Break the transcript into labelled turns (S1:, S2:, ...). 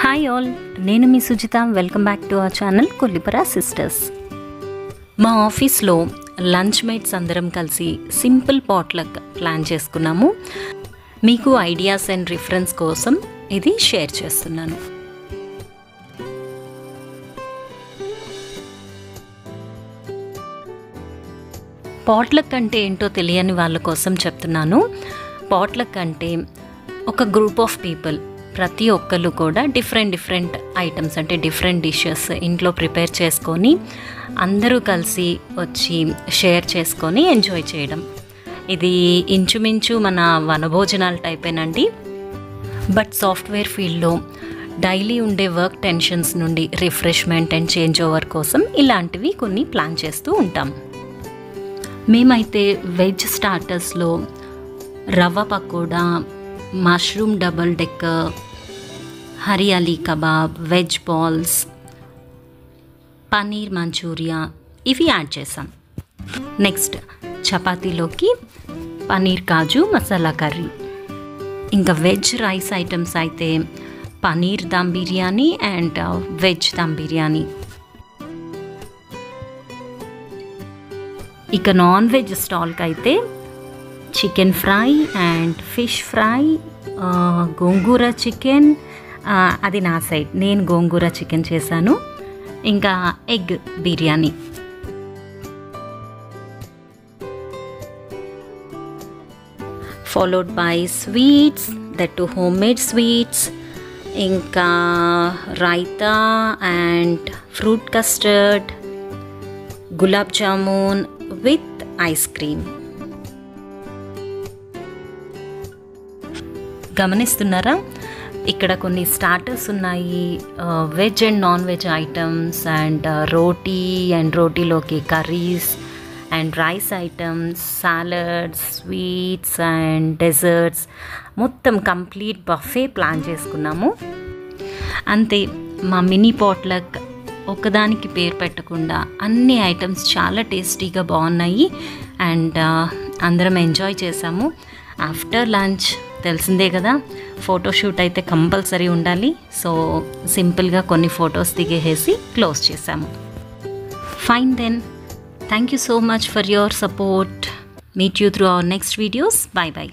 S1: Hi all, నేను మీ Sujitha. Welcome back to our channel Kollipara sisters. మా ఆఫీస్లో లంచ్ మేట్స్ అందరం కలిసి సింపుల్ పాట్లక్ ప్లాన్ చేసుకున్నాము. మీకు ఐడియాస్ అండ్ రిఫరెన్స్ కోసం ఇది షేర్ చేస్తున్నాను. పాట్లక్ అంటే ఏంటో తెలియని వాళ్ళ కోసం చెప్తున్నాను. పాట్లక్ అంటే ఒక గ్రూప్ ఆఫ్ పీపుల్, ప్రతి ఒక్కళ్ళు కూడా డిఫరెంట్ ఐటమ్స్ అంటే డిఫరెంట్ డిషెస్ ఇంట్లో ప్రిపేర్ చేసుకొని అందరూ కలిసి వచ్చి షేర్ చేసుకొని ఎంజాయ్ చేయడం. ఇది ఇంచుమించు మన వనభోజనాల టైపేనండి. బట్ సాఫ్ట్వేర్ ఫీల్డ్లో డైలీ ఉండే వర్క్ టెన్షన్స్ నుండి రిఫ్రెష్మెంట్ అండ్ చేంజ్ ఓవర్ కోసం ఇలాంటివి కొన్ని ప్లాన్ చేస్తూ ఉంటాం. మేమైతే వెజ్ స్టార్టర్స్లో rava pakoda, mushroom double decker, hariyali kabab, veg balls, paneer manchuria ఇవి యాడ్ చేసాం. నెక్స్ట్ చపాతీలోకి పనీర్ కాజు మసాలా కర్రీ. ఇంకా వెజ్ రైస్ ఐటమ్స్ అయితే పనీర్ దమ్ బిర్యానీ అండ్ వెజ్ దమ్ బిర్యానీ. ఇక నాన్ వెజ్ స్టాల్కి అయితే chicken fry and fish fry, gongura chicken, అది నా సైడ్, నేను గోంగూర చికెన్ చేశాను. ఇంకా egg biryani. Followed by sweets, that too home made sweets, ఇంకా raita and fruit custard, gulab jamun with ice cream. గమనిస్తున్నారా, ఇక్కడ కొన్ని స్టార్టర్స్ ఉన్నాయి, veg and non veg items, and roti and రోటీలోకి curries and rice items, salads, sweets and desserts, మొత్తం complete buffet plan చేసుకున్నాము. అంతే, మా మినీ పాట్లక్ ఒకదానికి పేరు పెట్టకుండా అన్ని ఐటమ్స్ చాలా టేస్టీగా బాగున్నాయి అండ్ అందరం ఎంజాయ్ చేసాము. ఆఫ్టర్ లంచ్ తెలిసిందే కదా, ఫోటోషూట్ అయితే కంపల్సరీ ఉండాలి. సో సింపుల్గా కొన్ని ఫొటోస్ దిగేసి క్లోజ్ చేసాము. Fine then, thank you so much for your support. Meet you through our next videos. Bye by.